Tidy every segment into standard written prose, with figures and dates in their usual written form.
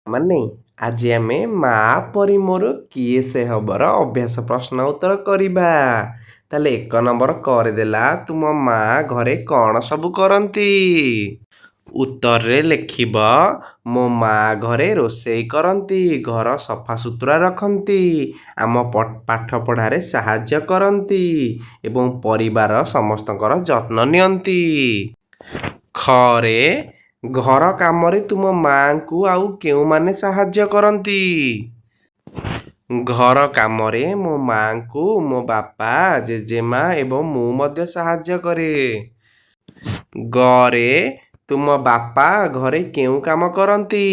ମାନେ ଆଜି ଆମେ ମା ପରି ମୋର କିଏ ସେ ହବର ଅଭ୍ୟାସ ପ୍ରଶ୍ନ ଉତ୍ତର କରିବା। ତାହେଲେ 1 ନମ୍ବର କରିଦେଲା ତୁମ ମା ଘରେ କ'ଣ ସବୁ କରନ୍ତି? ଉତ୍ତରରେ ଲେଖିବ ମୋ ମା ଘରେ ରୋଷେଇ କରନ୍ତି, ଘର ସଫାସୁତୁରା ରଖନ୍ତି, ଆମ ପାଠ ପଢ଼ାରେ ସାହାଯ୍ୟ କରନ୍ତି ଏବଂ ପରିବାର ସମସ୍ତଙ୍କର ଯତ୍ନ ନିଅନ୍ତି। ଖରେ ଘର କାମରେ ତୁମ ମାଙ୍କୁ ଆଉ କେଉଁମାନେ ସାହାଯ୍ୟ କରନ୍ତି? ଘର କାମରେ ମୋ ମାଙ୍କୁ ମୋ ବାପା, ଜେଜେମା ଏବଂ ମୁଁ ମଧ୍ୟ ସାହାଯ୍ୟ କରେ। ଗରେ ତୁମ ବାପା ଘରେ କେଉଁ କାମ କରନ୍ତି?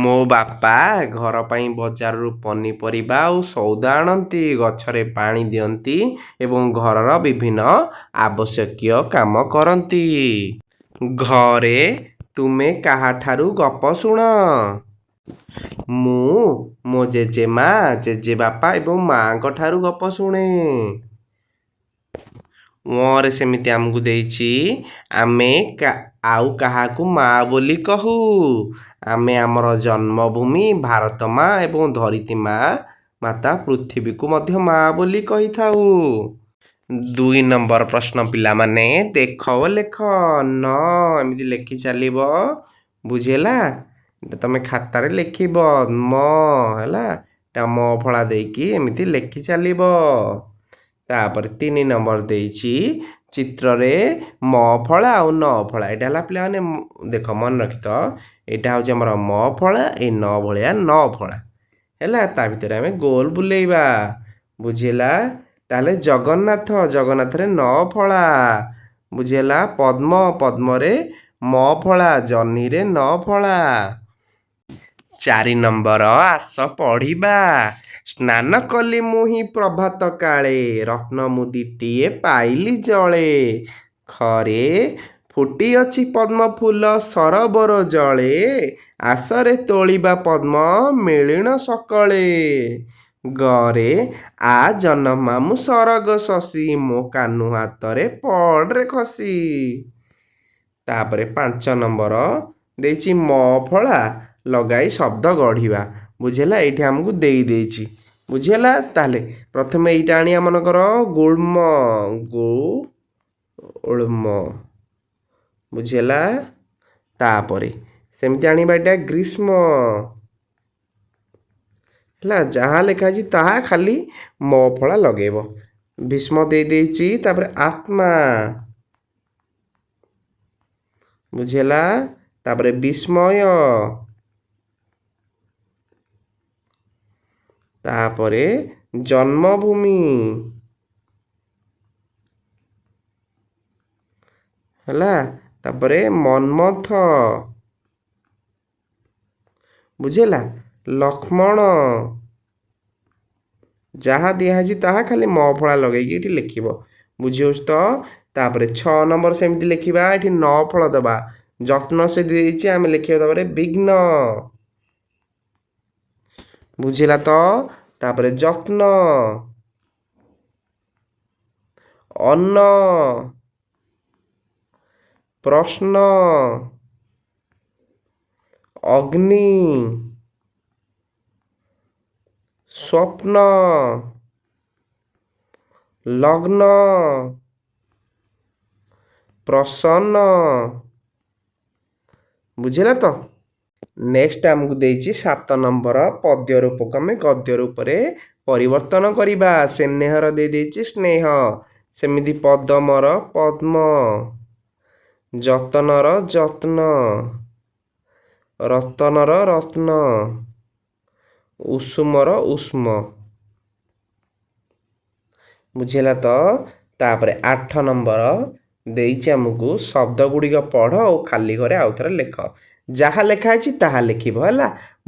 ମୋ ବାପା ଘର ପାଇଁ ବଜାରରୁ ପନିପରିବା ଆଉ ସଉଦା ଆଣନ୍ତି, ଗଛରେ ପାଣି ଦିଅନ୍ତି ଏବଂ ଘରର ବିଭିନ୍ନ ଆବଶ୍ୟକୀୟ କାମ କରନ୍ତି। ଘରେ ତୁମେ କାହାଠାରୁ ଗପ ଶୁଣ? ମୁଁ ମୋ ଜେଜେମା, ଜେଜେବାପା ଏବଂ ମାଙ୍କ ଠାରୁ ଗପ ଶୁଣେ। ରେ ସେମିତି ଆମକୁ ଦେଇଛି ଆମେ ଆଉ କାହାକୁ ମା ବୋଲି କହୁ? ଆମେ ଆମର ଜନ୍ମଭୂମି ଭାରତ ମା ଏବଂ ଧରିତ୍ରୀ ମା ମାତା ପୃଥିବୀକୁ ମଧ୍ୟ ମା ବୋଲି କହିଥାଉ। 2 ନମ୍ବର ପ୍ରଶ୍ନ ପିଲାମାନେ ଦେଖ ଓ ଲେଖ ଏମିତି ଲେଖି ଚାଲିବ। ବୁଝିହେଲା? ତମେ ଖାତାରେ ଲେଖିବ ହେଲା ମ ଫଳା ଦେଇକି ଏମିତି ଲେଖି ଚାଲିବ। ତାପରେ 3 ନମ୍ବର ଦେଇଛି ଚିତ୍ରରେ ମ ଫଳା ଆଉ ନ ଫଳା। ଏଇଟା ହେଲା ପିଲାମାନେ ଦେଖ ମନେ ରଖିଥ, ଏଇଟା ହେଉଛି ଆମର ମ ଫଳା, ଏଇ ନ ଭଳିଆ ନ ଫଳା ହେଲା। ତା ଭିତରେ ଆମେ ଗୋଲ ବୁଲେଇବା। ବୁଝିହେଲା? ତାହେଲେ ଜଗନ୍ନାଥରେ ନ ଫଳା। ବୁଝିହେଲା? ପଦ୍ମରେ ମ ଫଳା, ଜହ୍ନିରେ ନ ଫଳା। 4 ନମ୍ବର ଆସ ପଢ଼ିବା। ସ୍ନାନ କଲି ମୁହିଁ ପ୍ରଭାତ କାଳେ, ରତ୍ନ ମୁଦିଟିଏ ପାଇଲି ଜଳେ। ଖରେ ଫୁଟି ଅଛି ପଦ୍ମ ଫୁଲ ସରୋବର ଜଳେ, ଆସରେ ତୋଳିବା ପଦ୍ମ ମିଳିଣ ସକଳେ। ଗରେ ଆ ଜନମା ମୁଁ ସରଗ ଶଶୀ, ମୋ କାହ୍ନୁ ହାତରେ ପଡ଼ରେ ଖସି। ତାପରେ 5 ନମ୍ବର ଦେଇଛି ମ ଫଳା ଲଗାଇ ଶବ୍ଦ ଗଢ଼ିବା। ବୁଝିହେଲା? ଏଇଠି ଆମକୁ ଦେଇଛି। ବୁଝିହେଲା? ତାହେଲେ ପ୍ରଥମେ ଏଇଟା ଆଣିବା ମନେକର ଗୁଳ୍ମ। ବୁଝିହେଲା? ତାପରେ ସେମିତି ଆଣିବା ଏଇଟା ଗ୍ରୀଷ୍ମ। ହେଲା? ଯାହା ଲେଖା ହେଇଛି ତାହା ଖାଲି ମ ଫଳା ଲଗେଇବ। ଭୀଷ୍ମ ଦେଇଛି। ତାପରେ ଆତ୍ମା। ବୁଝିହେଲା? ତାପରେ ବିସ୍ମୟ। ତାପରେ ଜନ୍ମଭୂମି। ହେଲା? ତାପରେ ମନ୍ମଥ। ବୁଝିହେଲା? ଲକ୍ଷ୍ମଣ। ଯାହା ଦିଆହେଇଛି ତାହା ଖାଲି ମ ଫଳା ଲଗେଇକି ଏଠି ଲେଖିବ। ବୁଝିହେଉଛି ତ? ତାପରେ 6 ନମ୍ବର ସେମିତି ଲେଖିବା। ଏଠି ନ ଫଳ ଦେବା। ଯତ୍ନ ସେ ଦେଇଛି, ଆମେ ଲେଖିବା ତାପରେ ବିଘ୍ନ। ବୁଝିଲା ତ? ତାପରେ ଯତ୍ନ। ଅନ୍ନ। ପ୍ରଶ୍ନ। ଅଗ୍ନି। ସ୍ୱପ୍ନ। ଲଗ୍ନ। ପ୍ରସନ୍ନ। ବୁଝିଲା ତ? ନେକ୍ସଟ ଆମକୁ ଦେଇଛି 7 ନମ୍ବର ପଦ୍ୟ ରୂପକୁ ଆମେ ଗଦ୍ୟ ରୂପରେ ପରିବର୍ତ୍ତନ କରିବା। ସ୍ନେହର ଦେଇଛି ସ୍ନେହ, ସେମିତି ପଦମର ପଦ୍ମ, ଯତନର ଯତ୍ନ, ରତନର ରତ୍ନ, ଉଷୁମର ଉଷ୍ମ। ବୁଝିଲା ତ? ତାପରେ 8 ନମ୍ବର ଦେଇଛି ଆମକୁ ଶବ୍ଦ ଗୁଡ଼ିକ ପଢ଼ ଓ ଖାଲି ଘରେ ଆଉଥରେ ଲେଖ। ଯାହା ଲେଖା ହେଇଛି ତାହା ଲେଖିବ। ହେଲା?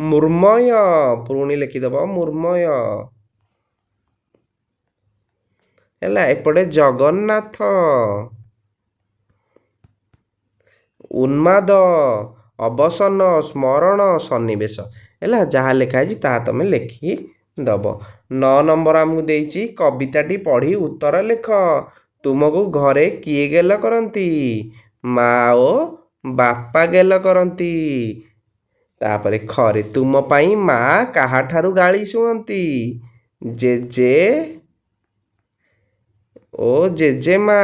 ମୃଣ୍ମୟ ପୁଣି ଲେଖିଦେବ ମୃଣ୍ମୟ। ହେଲା? ଏପଟେ ଜଗନ୍ନାଥ। ଉନ୍ମାଦ, ଅବସନ୍ନ, ସ୍ମରଣ, ସନ୍ନିବେଶ। ହେଲା? ଯାହା ଲେଖା ହେଇଛି ତାହା ତମେ ଲେଖିଦେବ। 9 ନମ୍ବର ଆମକୁ ଦେଇଛି କବିତାଟି ପଢ଼ି ଉତ୍ତର ଲେଖ। ତୁମକୁ ଘରେ କିଏ ଗେଲ କରନ୍ତି? ମା ଓ ବାପା ଗେଲ କରନ୍ତି। ତାପରେ ଖରେ ତୁମ ପାଇଁ ମା କାହାଠାରୁ ଗାଳି ଶୁଣନ୍ତି? ଜେଜେ ଓ ଜେଜେମା।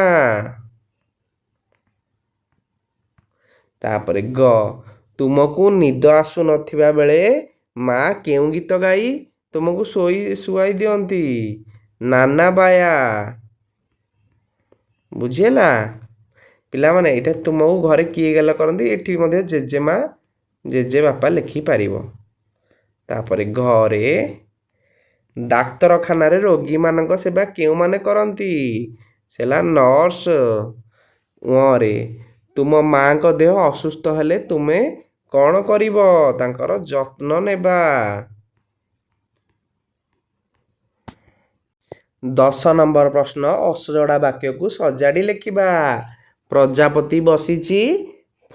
ତାପରେ ଗ ତୁମକୁ ନିଦ ଆସୁନଥିବା ବେଳେ ମା କେଉଁ ଗୀତ ଗାଇ ତୁମକୁ ଶୁଆଇ ଦିଅନ୍ତି? ନାନା ବାୟା। ବୁଝିହେଲା ପିଲାମାନେ? ଏଇଟା ତୁମକୁ ଘରେ କିଏ ଗେଲ କରନ୍ତି ଏଠି ମଧ୍ୟ ଜେଜେମା ଜେଜେବାପା ଲେଖିପାରିବ। ତାପରେ ଘରେ ଡାକ୍ତରଖାନାରେ ରୋଗୀମାନଙ୍କ ସେବା କେଉଁମାନେ କରନ୍ତି? ସେ ହେଲା ନର୍ସ। ରେ ତୁମ ମାଙ୍କ ଦେହ ଅସୁସ୍ଥ ହେଲେ ତୁମେ କ'ଣ କରିବ? ତାଙ୍କର ଯତ୍ନ ନେବା। 10 ନମ୍ବର ପ୍ରଶ୍ନ ଅସଜଡ଼ା ବାକ୍ୟକୁ ସଜାଡ଼ି ଲେଖିବା। ପ୍ରଜାପତି ବସିଛି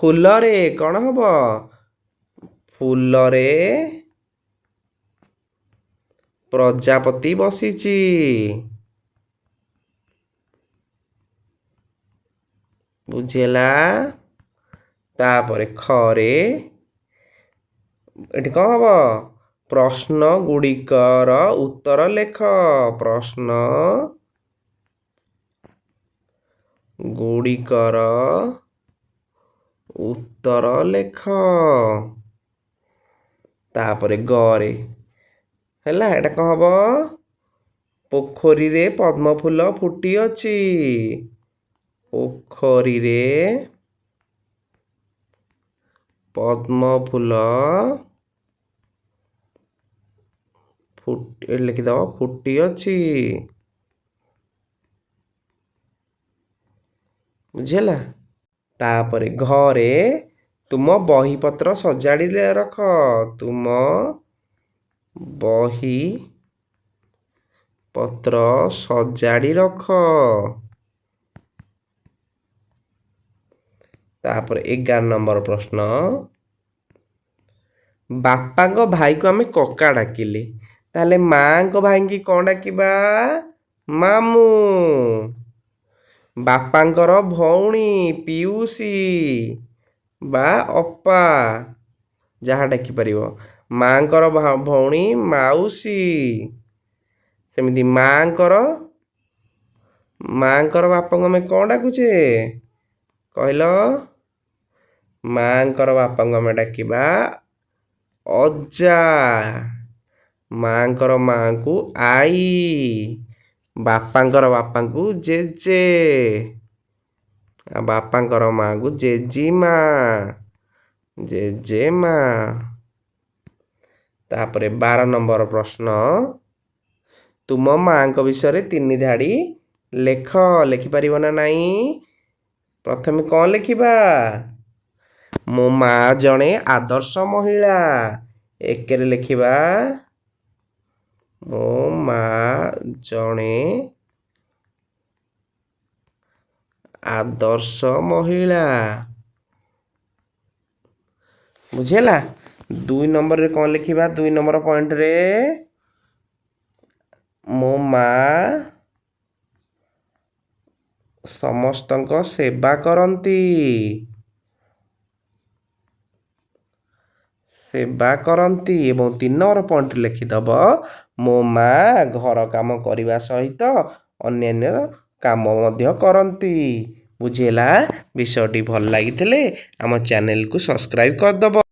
ଫୁଲରେ। କ'ଣ ହବ? ଫୁଲରେ ପ୍ରଜାପତି ବସିଛି। ବୁଝିହେଲା? ତାପରେ ଖରେ ଏଠି କ'ଣ ହବ? ପ୍ରଶ୍ନ ଗୁଡ଼ିକର ଉତ୍ତର ଲେଖ। ପ୍ରଶ୍ନ ଗୁଡ଼ିକର ଉତ୍ତର ଲେଖ। ତାପରେ ଗରେ ହେଲା ଏଟା କ'ଣ ହବ? ପୋଖରୀରେ ପଦ୍ମଫୁଲ ଫୁଟିଅଛି। ପୋଖରୀରେ ପଦ୍ମଫୁଲ ଲେଖିଦେବ ଫୁଟିଅଛି। ବୁଝିହେଲା? ତାପରେ ଘରେ ତୁମ ବହିପତ୍ର ସଜାଡ଼ି ରଖ। ତୁମ ବହି ପତ୍ର ସଜାଡ଼ି ରଖ। ତାପରେ 11 ନମ୍ବର ପ୍ରଶ୍ନ ବାପାଙ୍କ ଭାଇକୁ ଆମେ କକା ଡାକିଲେ ତାହେଲେ ମାଙ୍କ ଭାଇକି କ'ଣ ଡାକିବା? ମାମୁଁ। ବାପାଙ୍କର ଭଉଣୀ ପିଉସୀ ବା ଅପା ଯାହା ଡାକିପାରିବ। ମାଙ୍କର ଭଉଣୀ ମାଉସୀ। ସେମିତି ମାଙ୍କର ବାପାଙ୍କୁ ଆମେ କ'ଣ ଡାକୁଛେ କହିଲ? ମାଙ୍କର ବାପାଙ୍କୁ ଆମେ ଡାକିବା ଅଜା। ମାଙ୍କର ମାଙ୍କୁ ଆଈ। ବାପାଙ୍କର ବାପାଙ୍କୁ ଜେଜେ। ବାପାଙ୍କର ମାଙ୍କୁ ଜେଜେମା। ଜେଜେମା। ତାପରେ 12 ନମ୍ବର ପ୍ରଶ୍ନ ତୁମ ମାଙ୍କ ବିଷୟରେ 3 ଧାଡ଼ି ଲେଖ। ଲେଖିପାରିବ ନା ନାହିଁ? ପ୍ରଥମେ କ'ଣ ଲେଖିବା? ମୋ ମା ଜଣେ ଆଦର୍ଶ ମହିଳା। 1ରେ ଲେଖିବା ମୋ ମା ଜଣେ ଆଦର୍ଶ ମହିଳା। ବୁଝିହେଲା? 2 ନମ୍ବରରେ କ'ଣ ଲେଖିବା? 2 ନମ୍ବର ପଏଣ୍ଟରେ ମୋ ମା ସମସ୍ତଙ୍କ ସେବା କରନ୍ତି। ଏବଂ 3 ନମ୍ବର ପଏଣ୍ଟରେ ଲେଖିଦେବ ମୋ ମା ଘର କାମ କରିବା ସହିତ ଅନ୍ୟାନ୍ୟ କାମ ମଧ୍ୟ କରନ୍ତି। ବୁଝିହେଲା? ବିଷୟଟି ଭଲ ଲାଗିଥିଲେ ଆମ ଚ୍ୟାନେଲକୁ ସବସ୍କ୍ରାଇବ୍ କରିଦେବ।